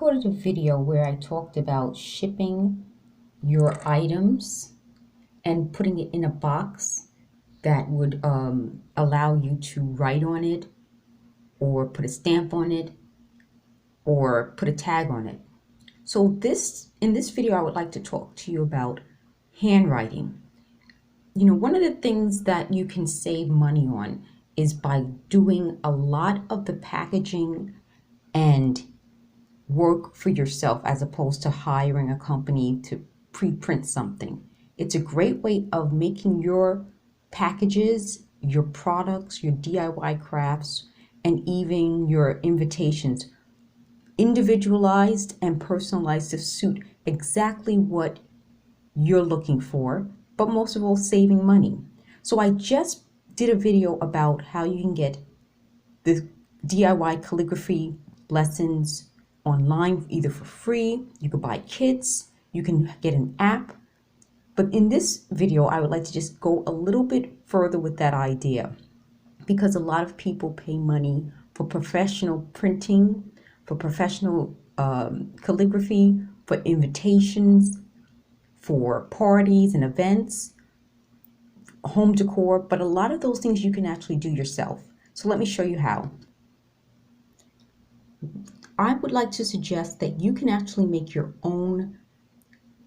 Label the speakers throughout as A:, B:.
A: recorded a video where I talked about shipping your items and putting it in a box that would allow you to write on it or put a stamp on it or put a tag on it. So in this video I would like to talk to you about handwriting. You know, one of the things that you can save money on is by doing a lot of the packaging and work for yourself as opposed to hiring a company to pre-print something. It's a great way of making your packages, your products, your DIY crafts, and even your invitations individualized and personalized to suit exactly what you're looking for, but most of all, saving money. So I just did a video about how you can get the DIY calligraphy lessons online, either for free, you could buy kits, you can get an app. But in this video, I would like to just go a little bit further with that idea, because a lot of people pay money for professional printing, for professional calligraphy, for invitations, for parties and events, home decor, but a lot of those things you can actually do yourself. So let me show you how. I would like to suggest that you can actually make your own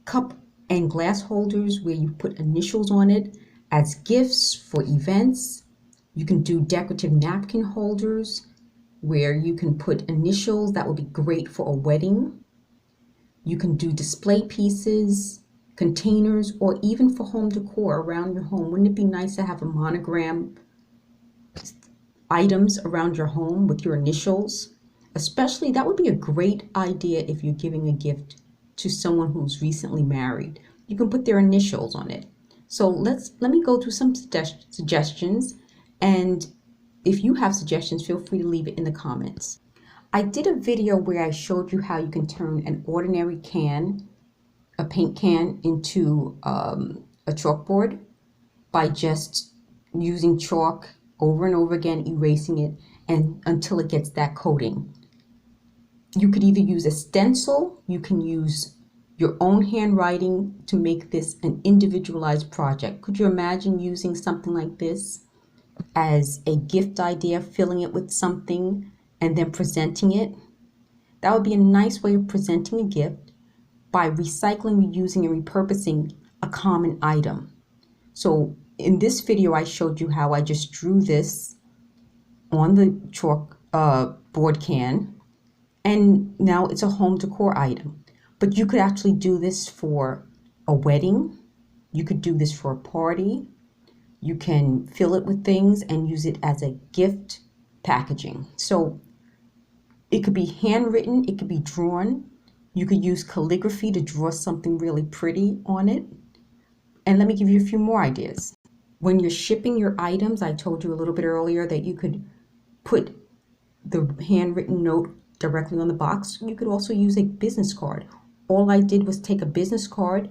A: cup and glass holders where you put initials on it as gifts for events. You can do decorative napkin holders where you can put initials. That would be great for a wedding. You can do display pieces, containers, or even for home decor around your home. Wouldn't it be nice to have a monogram items around your home with your initials? Especially, that would be a great idea if you're giving a gift to someone who's recently married. You can put their initials on it. So let me go through some suggestions, and if you have suggestions, feel free to leave it in the comments. I did a video where I showed you how you can turn an ordinary can, a paint can, into a chalkboard by just using chalk over and over again, erasing it and until it gets that coating. You could either use a stencil, you can use your own handwriting to make this an individualized project. Could you imagine using something like this as a gift idea, filling it with something and then presenting it? That would be a nice way of presenting a gift by recycling, reusing, and repurposing a common item. So in this video, I showed you how I just drew this on the chalk board can, and now it's a home decor item. But you could actually do this for a wedding. You could do this for a party. You can fill it with things and use it as a gift packaging. So it could be handwritten, it could be drawn. You could use calligraphy to draw something really pretty on it. And let me give you a few more ideas. When you're shipping your items, I told you a little bit earlier that you could put the handwritten note directly on the box. You could also use a business card. All I did was take a business card,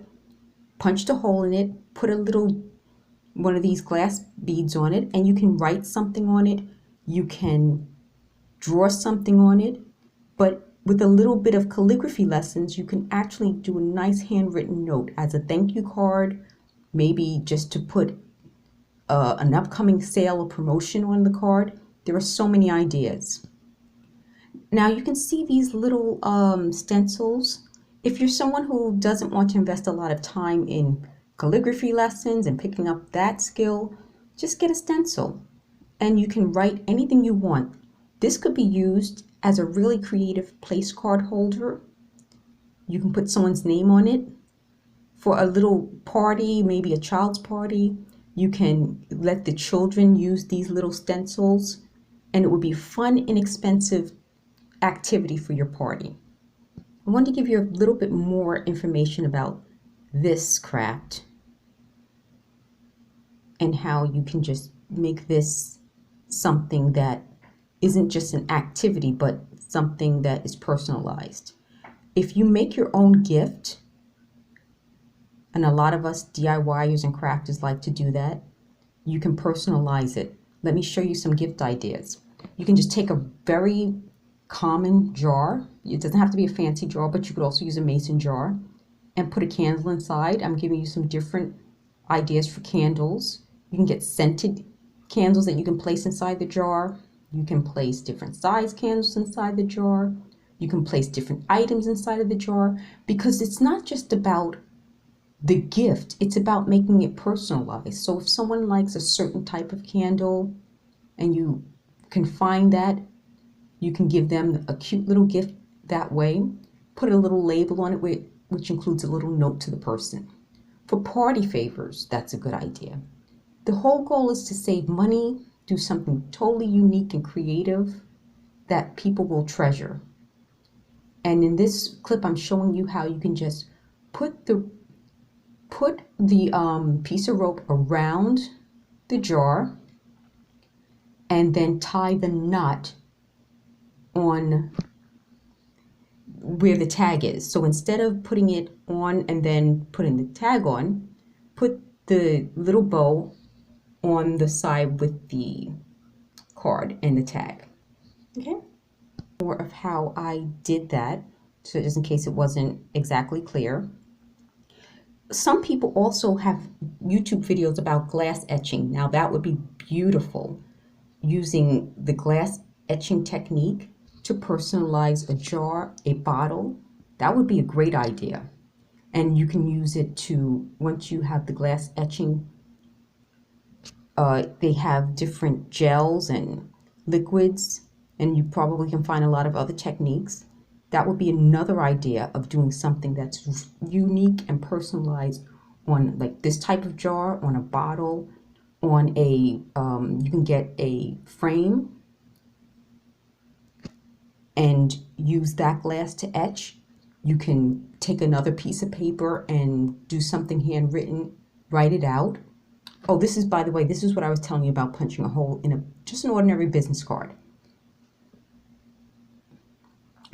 A: punched a hole in it, put a little one of these glass beads on it, and you can write something on it. You can draw something on it, but with a little bit of calligraphy lessons, you can actually do a nice handwritten note as a thank you card, maybe just to put an upcoming sale or promotion on the card. There are so many ideas. Now you can see these little stencils. If you're someone who doesn't want to invest a lot of time in calligraphy lessons and picking up that skill, just get a stencil and you can write anything you want. This could be used as a really creative place card holder. You can put someone's name on it. For a little party, maybe a child's party, you can let the children use these little stencils, and it would be a fun, inexpensive activity for your party. I want to give you a little bit more information about this craft and how you can just make this something that isn't just an activity, but something that is personalized. If you make your own gift, and a lot of us DIYers and crafters like to do that, you can personalize it. Let me show you some gift ideas. You can just take a very common jar It doesn't have to be a fancy jar, but you could also use a mason jar and put a candle inside. I'm giving you some different ideas for candles. You can get scented candles that you can place inside the jar. You can place different size candles inside the jar. You can place different items inside of the jar, because it's not just about the gift, it's about making it personalized. So if someone likes a certain type of candle and you can find that, you can give them a cute little gift that way. Put a little label on it which includes a little note to the person. For party favors, that's a good idea. The whole goal is to save money, do something totally unique and creative that people will treasure. And in this clip, I'm showing you how you can just put the piece of rope around the jar and then tie the knot on where the tag is. So instead of putting it on and then putting the tag on, put the little bow on the side with the card and the tag. Okay? More of how I did that, so just in case it wasn't exactly clear. Some people also have YouTube videos about glass etching. Now that would be beautiful, using the glass etching technique to personalize a jar, a bottle. That would be a great idea. And you can use it to, once you have the glass etching, they have different gels and liquids, and you probably can find a lot of other techniques. That would be another idea of doing something that's unique and personalized on like this type of jar, on a bottle, on a, you can get a frame and use that glass to etch. You can take another piece of paper and do something handwritten, write it out. Oh, this is, by the way, this is what I was telling you about punching a hole in just an ordinary business card.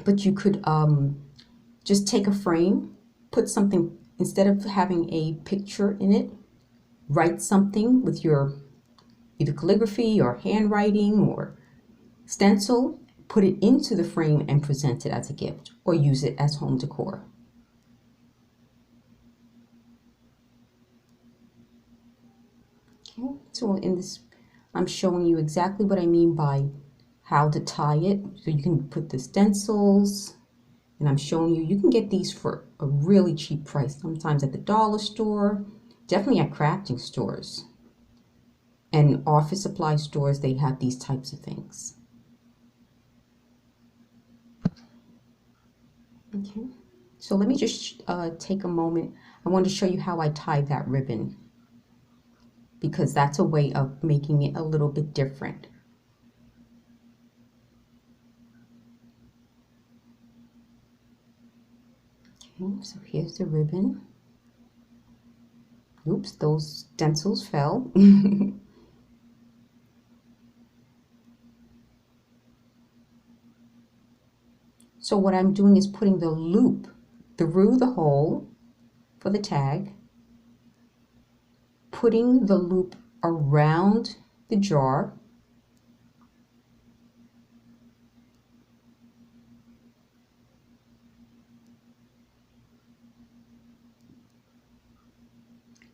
A: But you could just take a frame, put something, instead of having a picture in it, write something with your either calligraphy or handwriting or stencil, put it into the frame and present it as a gift, or use it as home decor. Okay, so in this, I'm showing you exactly what I mean by how to tie it. So you can put the stencils, and I'm showing you, you can get these for a really cheap price, sometimes at the dollar store, definitely at crafting stores. And office supply stores, they have these types of things. Okay, so let me just take a moment. I want to show you how I tied that ribbon, because that's a way of making it a little bit different. Okay, so here's the ribbon. Oops, those stencils fell. So what I'm doing is putting the loop through the hole for the tag, putting the loop around the jar,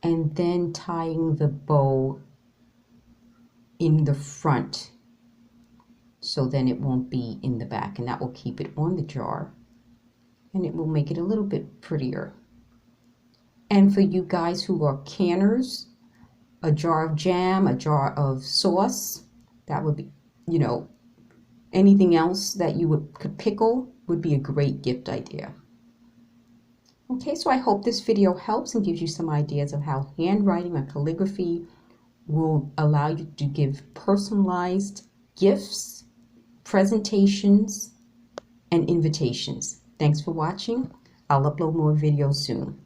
A: and then tying the bow in the front, so then it won't be in the back, and that will keep it on the jar and it will make it a little bit prettier. And for you guys who are canners, a jar of jam, a jar of sauce, that would be, you know, anything else that you could pickle would be a great gift idea. Okay, so I hope this video helps and gives you some ideas of how handwriting or calligraphy will allow you to give personalized gifts, presentations, and invitations. Thanks for watching. I'll upload more videos soon.